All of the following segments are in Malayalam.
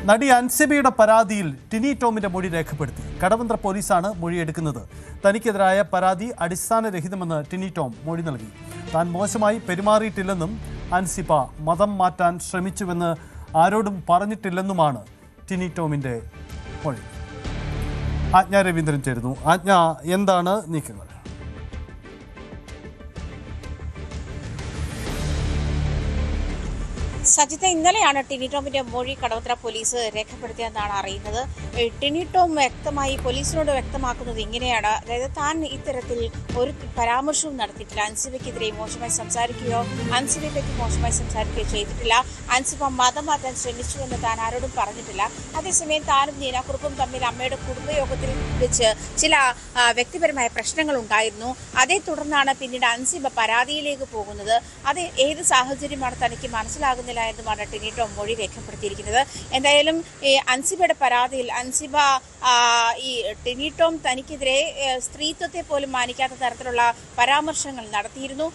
നടി അൻസിബയുടെ പരാതിയിൽ ടിനി ടോമിന്റെ മൊഴി രേഖപ്പെടുത്തി. കടവന്ത്ര പോലീസാണ് മൊഴിയെടുക്കുന്നത്. തനിക്കെതിരായ പരാതി അടിസ്ഥാനരഹിതമെന്ന് ടിനി ടോം മൊഴി നൽകി. താൻ മോശമായി പെരുമാറിയിട്ടില്ലെന്നും അൻസിബ മതം മാറ്റാൻ ശ്രമിച്ചുവെന്ന് ആരോടും പറഞ്ഞിട്ടില്ലെന്നുമാണ് ടിനി ടോമിന്റെ മൊഴി. ആജ്ഞ രവീന്ദ്രൻ ചേരുന്നു. ആജ്ഞ, എന്താണ് നീക്കങ്ങൾ? സജിത, ഇന്നലെയാണ് ടിനി ടോമിന്റെ മൊഴി കടവന്ത്ര പോലീസ് രേഖപ്പെടുത്തിയെന്നാണ് അറിയുന്നത്. ടിനി ടോം വ്യക്തമായി പോലീസിനോട് വ്യക്തമാക്കുന്നത് ഇങ്ങനെയാണ്. അതായത് താൻ ഇത്തരത്തിൽ ഒരു പരാമർശവും നടത്തിയിട്ടില്ല. അൻസിബയ്ക്കെതിരെ മോശമായി സംസാരിക്കുകയോ അൻസിബയെ പറ്റി മോശമായി സംസാരിക്കുകയോ ചെയ്തിട്ടില്ല. അൻസിബ മതം മാറ്റാൻ ശ്രമിച്ചുവെന്ന് താൻ ആരോടും പറഞ്ഞിട്ടില്ല. അതേസമയം താനും നീനാക്കുറുപ്പും തമ്മിൽ അമ്മയുടെ കുടുംബയോഗത്തിൽ വെച്ച് ചില വ്യക്തിപരമായ പ്രശ്നങ്ങൾ ഉണ്ടായിരുന്നു. അതേ തുടർന്നാണ് പിന്നീട് അൻസിബ പരാതിയിലേക്ക് പോകുന്നത്. അത് ഏത് സാഹചര്യമാണ് തനിക്ക് മനസ്സിലാകുന്നില്ല എന്നുമാണ് ടിനി ടോം മൊഴി രേഖപ്പെടുത്തിയിരിക്കുന്നത്. എന്തായാലും ഈ അൻസിബയുടെ പരാതിയിൽ അൻസിബ ഈ ടിനി ടോം തനിക്കെതിരെ സ്ത്രീത്വത്തെ പോലും മാനിക്കാത്ത തരത്തിലുള്ള പരാമർശങ്ങൾ നടത്തിയിരുന്നു.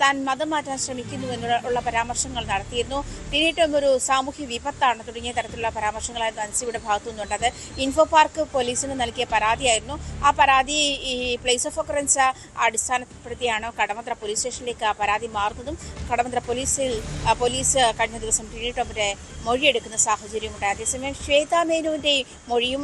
താൻ മതം മാറ്റാൻ ശ്രമിക്കുന്നു എന്നുള്ള പരാമർശങ്ങൾ നടത്തിയിരുന്നു. ടിനി ടോം ഒരു സാമൂഹ്യ വിപത്താണ് തുടങ്ങിയ തരത്തിലുള്ള പരാമർശങ്ങളായിരുന്നു അൻസിബയുടെ ഭാഗത്തു നിന്നുണ്ടത്. ഇൻഫോ പാർക്ക് പോലീസിന് നൽകിയ പരാതിയായിരുന്നു. ആ പരാതി ഈ പ്ലേസ് ഓഫ് ഒക്കറൻസ് അടിസ്ഥാനപ്പെടുത്തിയാണ് കടവന്ത്ര പോലീസ് സ്റ്റേഷനിലേക്ക് ആ പരാതി മാറുന്നതും. കടവന്ത്ര പോലീസ് കഴിഞ്ഞ ദിവസം ടിനി ടോമിന്റെ മൊഴിയെടുക്കുന്ന സാഹചര്യമുണ്ട്. അതേസമയം ശ്വേതാ മേനോന്റെ മൊഴിയും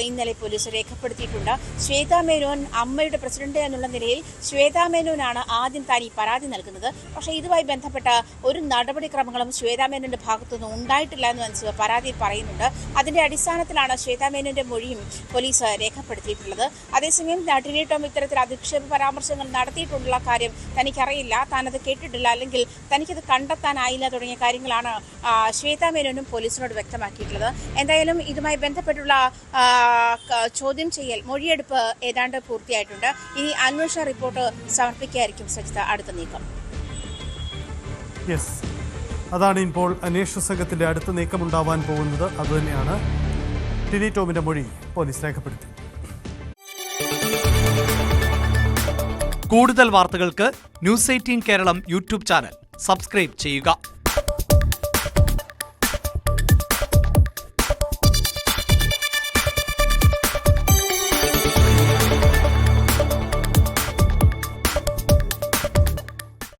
ഇന്നലെ പോലീസ് രേഖപ്പെടുത്തിയിട്ടുണ്ട്. ശ്വേതാ മേനോൻ അമ്മയുടെ പ്രസിഡന്റ് എന്നുള്ള നിലയിൽ ശ്വേതാ മേനോനാണ് ആദ്യം താൻ ഈ പരാതി നൽകുന്നത്. പക്ഷേ ഇതുമായി ബന്ധപ്പെട്ട ഒരു നടപടിക്രമങ്ങളും ശ്വേതാ മേനോന്റെ ഭാഗത്തുനിന്നും ഉണ്ടായിട്ടില്ല എന്ന് അൻസിബ പരാതിയിൽ പറയുന്നുണ്ട്. അതിന്റെ അടിസ്ഥാനത്തിലാണ് ശ്വേതാ മേനോന്റെ മൊഴിയും പോലീസ് രേഖപ്പെടുത്തിയിട്ടുള്ളത്. അതേസമയം ടിനി ടോം ഇത്തരത്തിൽ അധിക്ഷേപ പരാമർശങ്ങൾ നടത്തിയിട്ടുള്ള കാര്യം തനിക്കറിയില്ല, താനത് കേട്ടിട്ടില്ല, അല്ലെങ്കിൽ തനിക്കത് കണ്ടെത്താനായില്ല തുടങ്ങിയ കാര്യങ്ങളാണ് ശ്വേതാ മേനോനും പോലീസിനോട് വ്യക്തമാക്കിയിട്ടുള്ളത്. എന്തായാലും ഇതുമായി ബന്ധപ്പെട്ടുള്ള ചോദ്യം ചെയ്യൽ, മൊഴിയെടുപ്പ് ഏതാണ്ട് പൂർത്തിയായിട്ടുണ്ട്. ഇനി അന്വേഷണ റിപ്പോർട്ട് സമർപ്പിക്കായിരിക്കും സജിത അടുത്ത നീക്കം. അതാണ് ഇപ്പോൾ അന്വേഷണ സംഘത്തിന്റെ അടുത്ത നീക്കമുണ്ടാവാൻ പോകുന്നത്. അതുതന്നെയാണ് ടിനി ടോമിന്റെ മൊഴി പോലീസ് രേഖപ്പെടുത്തി. കൂടുതൽ വാർത്തകൾക്ക് news 18 Keralam YouTube channel subscribe ചെയ്യുക.